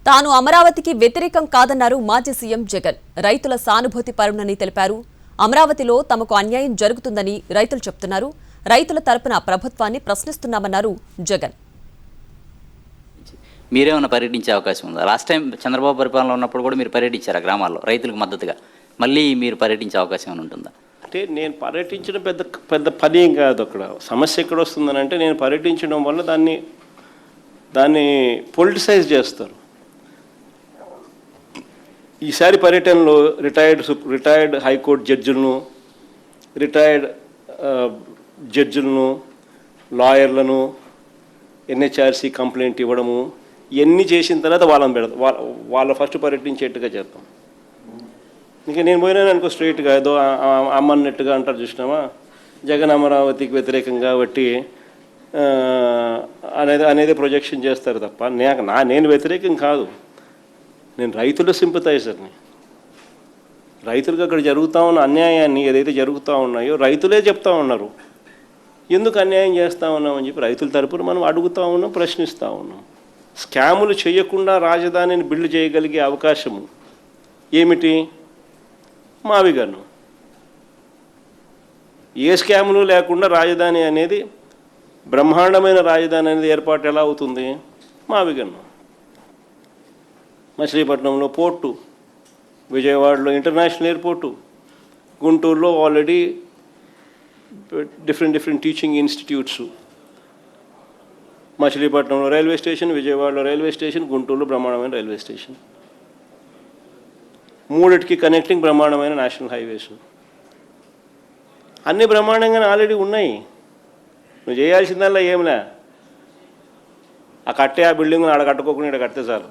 తాను అమరావతికి వ్యతిరేకం కాదన్నారు మాజీ సీఎం జగన్. రైతుల సానుభూతి పరునని తెలిపారు. అమరావతిలో తమకు అన్యాయం జరుగుతుందని రైతులు చెప్తున్నారు. రైతుల తరపున ప్రభుత్వాన్ని ప్రశ్నిస్తున్నామన్నారు జగన్. మీరేమన్నా పర్యటించే అవకాశం ఉందా? లాస్ట్ టైం చంద్రబాబు పరిపాలన ఉన్నప్పుడు కూడా మీరు పర్యటించారు గ్రామాల్లో రైతులకు మద్దతుగా. మళ్ళీ మీరు పర్యటించే అవకాశం ఏమైనా ఉంటుందా? అంటే నేను పర్యటించడం పెద్ద పని ఏం కాదు. అక్కడ సమస్య ఎక్కడ వస్తుందని అంటే నేను పర్యటించడం వల్ల దాన్ని పొలిటిసైజ్ చేస్తారు. ఈసారి పర్యటనలో రిటైర్డ్ హైకోర్టు జడ్జిలను, రిటైర్డ్ జడ్జిలను, లాయర్లను, ఎన్హెచ్ఆర్సీ కంప్లైంట్ ఇవ్వడము ఇవన్నీ చేసిన తర్వాత వాళ్ళని పెడతాం. వాళ్ళ ఫస్ట్ పర్యటించేట్టుగా చేద్దాం. ఇంకా నేను పోయినాను అనుకో స్ట్రైట్గా ఏదో అమ్మన్నట్టుగా అంటారు చూసినామా, జగన్ అమరావతికి వ్యతిరేకంగా కాబట్టి అనేది ప్రొజెక్షన్ చేస్తారు తప్ప నేను వ్యతిరేకం కాదు. నేను రైతుల సింపథైజర్ని. రైతులకు అక్కడ జరుగుతూ ఉన్న అన్యాయాన్ని ఏదైతే జరుగుతూ ఉన్నాయో రైతులే చెప్తా ఉన్నారు. ఎందుకు అన్యాయం చేస్తూ ఉన్నామని చెప్పి రైతుల తరపున మనం అడుగుతూ ఉన్నాం, ప్రశ్నిస్తూ ఉన్నాం. స్కాములు చేయకుండా రాజధానిని బిల్డ్ చేయగలిగే అవకాశము ఏమిటి? మావిగన్ను. ఏ స్కాములు లేకుండా రాజధాని అనేది, బ్రహ్మాండమైన రాజధాని అనేది ఏర్పాటు ఎలా అవుతుంది? మావిగన్ను. మచిలీపట్నంలో పోర్టు, విజయవాడలో ఇంటర్నేషనల్ ఎయిర్పోర్టు, గుంటూరులో ఆల్రెడీ డిఫరెంట్ టీచింగ్ ఇన్స్టిట్యూట్స్, మచిలీపట్నంలో రైల్వే స్టేషన్, విజయవాడలో రైల్వే స్టేషన్, గుంటూరులో బ్రహ్మాండమైన రైల్వే స్టేషన్, మూడిటికి కనెక్టింగ్ బ్రహ్మాండమైన నేషనల్ హైవేస్. అన్నీ బ్రహ్మాండంగానే ఆల్రెడీ ఉన్నాయి. నువ్వు చేయాల్సిందల్లా ఏమిలే, ఆ బిల్డింగ్ను ఆడ కట్టుకోకుండా ఇక్కడ కడితే చాలు.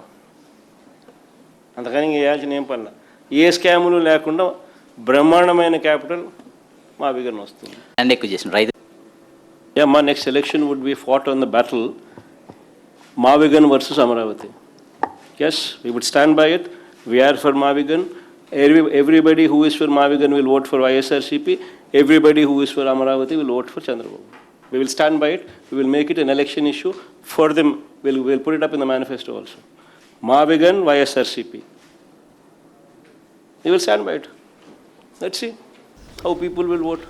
అంతకని చేయాల్సిన ఏం పని. ఏ స్కాములు లేకుండా బ్రహ్మాండమైన క్యాపిటల్ మా విగన్ వస్తుంది. మా next election would be fought on the battle Mavigan versus Amaravati. Yes, we would stand by it. We are for Mavigan. Everybody who is for Mavigan will vote for YSRCP. Everybody who is for Amaravati will vote for Chandrababu. We will stand by it. We will make it an election issue for them. We'll put it up in the manifesto also. Mavigan, YSRCP. We will stand by it. Let's see how people will vote.